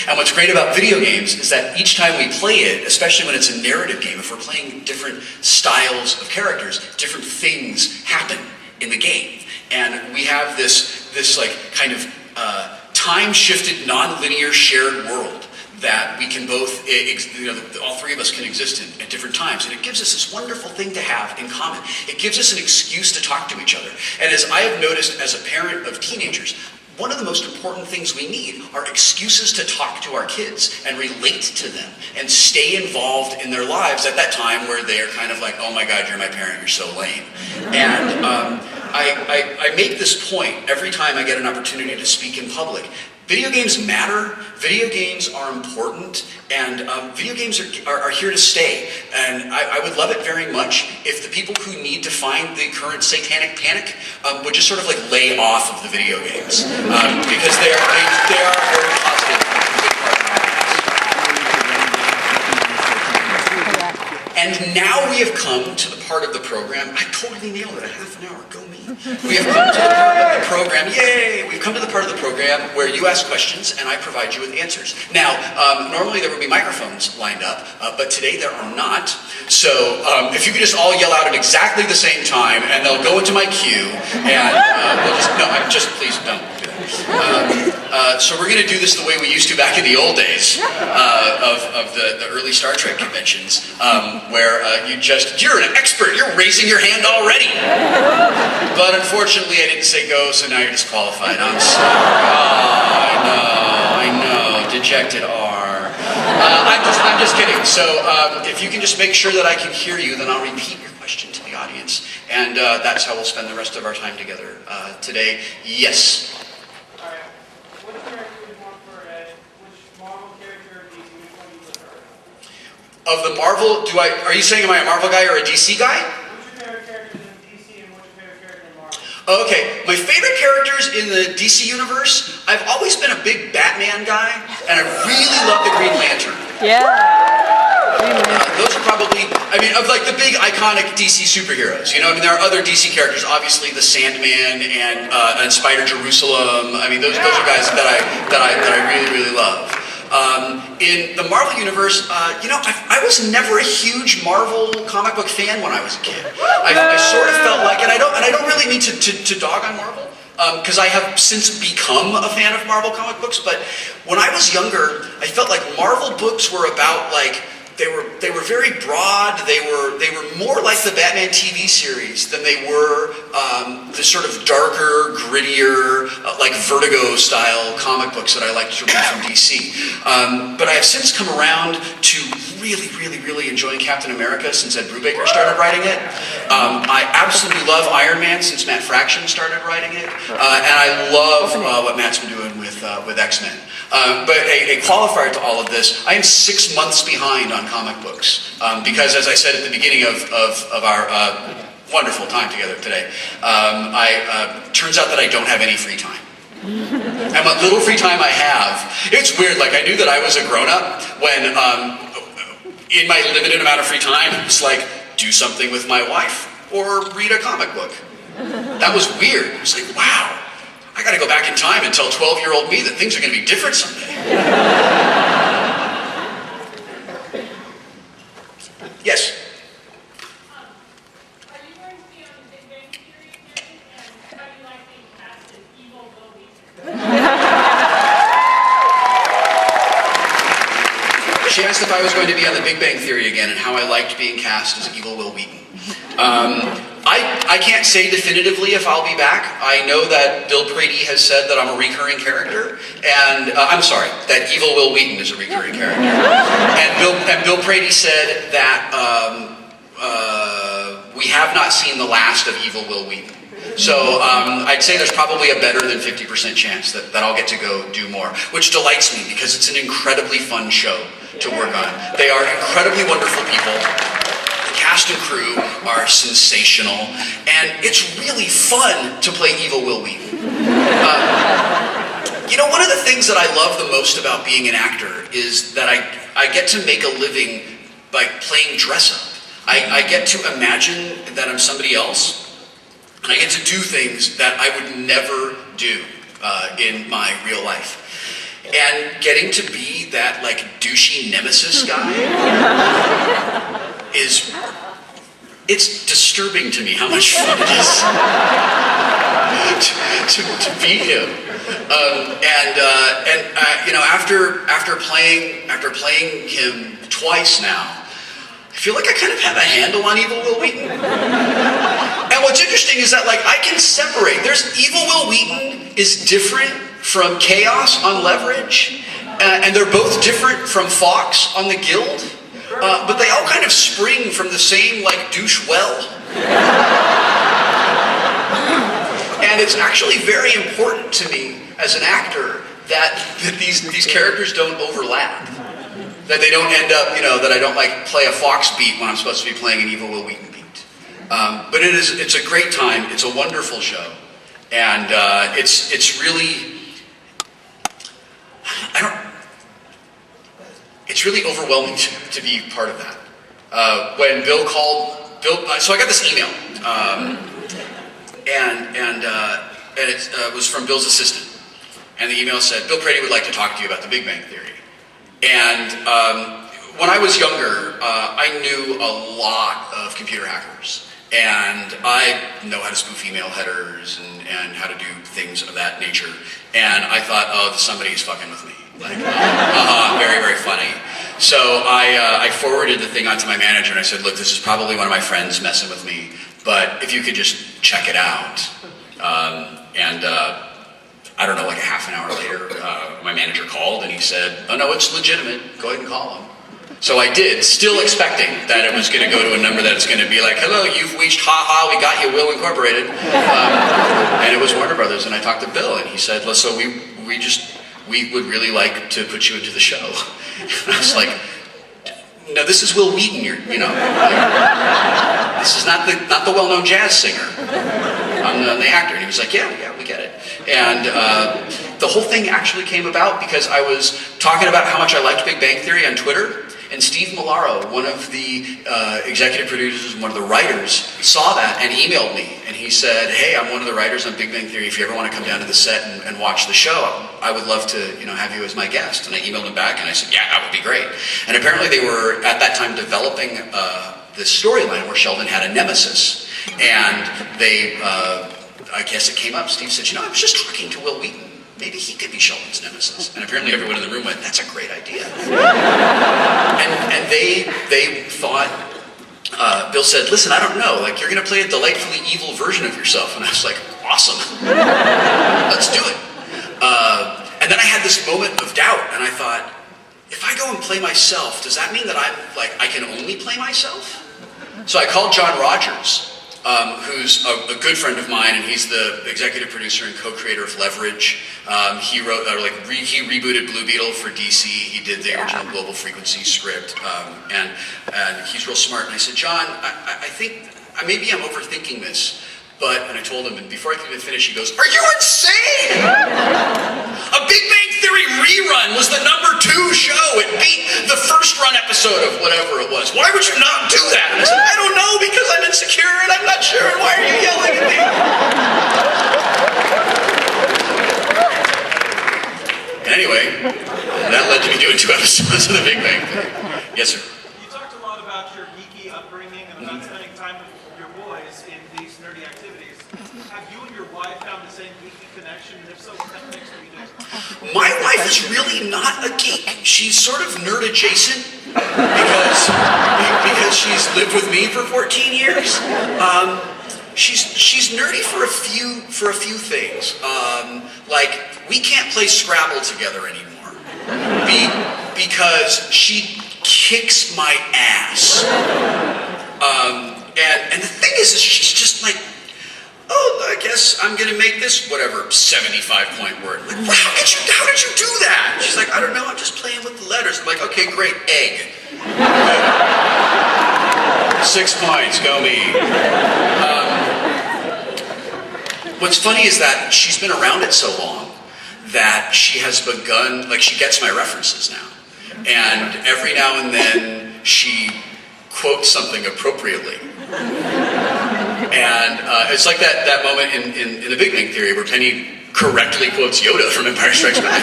And what's great about video games is that each time we play it, especially when it's a narrative game, if we're playing different styles of characters, different things happen in the game. And we have this like kind of time-shifted, non-linear shared world that we can both, all three of us can exist in at different times. And it gives us this wonderful thing to have in common. It gives us an excuse to talk to each other. And as I have noticed as a parent of teenagers, one of the most important things we need are excuses to talk to our kids and relate to them and stay involved in their lives at that time where they're kind of like, oh my God, you're my parent, you're so lame. And I make this point every time I get an opportunity to speak in public. Video games matter, video games are important, and video games are here to stay. And I would love it very much if the people who need to find the current satanic panic would just sort of like lay off of the video games. Because they are a very positive big part of my life. And now we have come to the part of the program, I totally nailed it, a half an hour, go me. We have come to the part of the program, yay! We've come to the part of the program where you ask questions and I provide you with answers. Now, normally there would be microphones lined up, but today there are not. So if you could just all yell out at exactly the same time and they'll go into my queue and please don't do that. So we're going to do this the way we used to back in the old days of the early Star Trek conventions, where you're an expert, you're raising your hand already. But unfortunately I didn't say go, so now you're disqualified. I'm sorry. Oh, I know, dejected R. I'm just kidding. So if you can just make sure that I can hear you, then I'll repeat your question to the audience. And that's how we'll spend the rest of our time together today. Yes? Of the Marvel, are you saying am I a Marvel guy or a DC guy? What's your favorite characters in DC and what's your favorite character in Marvel? Okay, my favorite characters in the DC universe, I've always been a big Batman guy, and I really love the Green Lantern. Yeah. Those are probably, of like the big iconic DC superheroes. There are other DC characters, obviously the Sandman and Spider Jerusalem. Those are guys that I really, really love. In the Marvel universe, I was never a huge Marvel comic book fan when I was a kid. I sort of felt like, and I don't really mean to dog on Marvel, because I have since become a fan of Marvel comic books. But when I was younger, I felt like Marvel books were about like they were very broad. They were more like the Batman TV series than they were the sort of darker, grittier, like Vertigo style comic books that I like to read from DC. But I have since come around to really, really, really enjoying Captain America since Ed Brubaker started writing it. I absolutely love Iron Man since Matt Fraction started writing it, and I love what Matt's been doing with X-Men. But a qualifier to all of this, I am 6 months behind on comic books because, as I said at the beginning of our wonderful time together today, turns out that I don't have any free time. And what little free time I have, it's weird. Like I knew that I was a grown-up when, in my limited amount of free time, it was like do something with my wife or read a comic book. That was weird. It was like, wow. I got to go back in time and tell 12-year-old me that things are going to be different someday. Yes? Are you going to be on the Big Bang Theory again? And how do you like being cast as evil Wil Wheaton? She asked if I was going to be on the Big Bang Theory again and how I liked being cast as evil Wil Wheaton. I can't say definitively if I'll be back. I know that Bill Prady has said that I'm a recurring character, and I'm sorry, that evil Wil Wheaton is a recurring character. And Bill Prady said that we have not seen the last of evil Wil Wheaton. So I'd say there's probably a better than 50% chance that I'll get to go do more, which delights me because it's an incredibly fun show to work on. They are incredibly wonderful people. Cast and crew are sensational, and it's really fun to play evil Wil Wheaton. One of the things that I love the most about being an actor is that I get to make a living by playing dress up. I get to imagine that I'm somebody else, and I get to do things that I would never do in my real life. And getting to be that like douchey nemesis guy it's disturbing to me how much fun it is to be him. You know, after playing him twice now, I feel like I kind of have a handle on evil Wil Wheaton. And what's interesting is that like I can separate. There's evil Wil Wheaton is different from Chaos on Leverage, and they're both different from Fox on the Guild, but they all kind of spring from the same like douche well. And it's actually very important to me as an actor that these characters don't overlap. That they don't end up, you know, that I don't like play a Fox beat when I'm supposed to be playing an evil Wil Wheaton beat. But it's a great time. It's a wonderful show, and it's really, it's really overwhelming to be part of that. When Bill called, so I got this email, and it was from Bill's assistant, and the email said, "Bill Prady would like to talk to you about the Big Bang Theory." And when I was younger, I knew a lot of computer hackers, and I know how to spoof email headers and how to do things of that nature. And I thought, oh, somebody's fucking with me. Like, very, very funny. So I forwarded the thing onto my manager, and I said, look, this is probably one of my friends messing with me, but if you could just check it out. I don't know, like a half an hour later, my manager called and he said, oh no, it's legitimate, go ahead and call him. So I did, still expecting that it was going to go to a number that's going to be like, hello, you've reached ha-ha, we got you, Will Incorporated. And it was Warner Brothers, and I talked to Bill, and he said, so we would really like to put you into the show. And I was like, no, this is Wil Wheaton, you know. This is not the well-known jazz singer. I'm the actor. And he was like, yeah, we get it. And the whole thing actually came about because I was talking about how much I liked Big Bang Theory on Twitter, and Steve Milaro, one of the executive producers and one of the writers, saw that and emailed me. And he said, hey, I'm one of the writers on Big Bang Theory. If you ever want to come down to the set and watch the show, I would love to, have you as my guest. And I emailed him back and I said, yeah, that would be great. And apparently they were, at that time, developing this storyline where Sheldon had a nemesis. And they, I guess it came up, Steve said, I was just talking to Wil Wheaton. Maybe he could be Sheldon's nemesis. And apparently everyone in the room went, that's a great idea. and they thought, Bill said, listen, I don't know, like you're going to play a delightfully evil version of yourself. And I was like, awesome, let's do it. And then I had this moment of doubt, and I thought, if I go and play myself, does that mean that I can only play myself? So I called John Rogers, who's a good friend of mine, and he's the executive producer and co-creator of Leverage. He wrote, he rebooted Blue Beetle for DC. He did the original Global Frequency script, and he's real smart. And I said, John, I think maybe I'm overthinking this, and I told him, and before I could even finish, he goes, are you insane? A Big Bang Theory rerun was the #2 show. It beat the first run episode of whatever it was. Why would you not do that? And I said, I don't know, because I'm insecure and I'm not sure, and why are you yelling at me? Anyway, that led to me doing 2 episodes of the Big Bang Theory. Yes, sir. You talked a lot about your geeky upbringing and about spending time with your boys in these nerdy activities. Have you and your wife found the same geeky connection? And if so, what kind of things do you do? My wife is really not a geek. She's sort of nerd adjacent because she's lived with me for 14 years. She's nerdy for a few things. Like we can't play Scrabble together anymore because she kicks my ass. And the thing is she's just like, oh, I guess I'm gonna make this whatever 75-point word. Like, how did you do that? She's like, I don't know, I'm just playing with the letters. I'm like, okay, great, egg. 6 points, go me. What's funny is that she's been around it so long that she has begun, like she gets my references now. And every now and then she quotes something appropriately. And it's like that moment in The Big Bang Theory where Penny correctly quotes Yoda from Empire Strikes Back.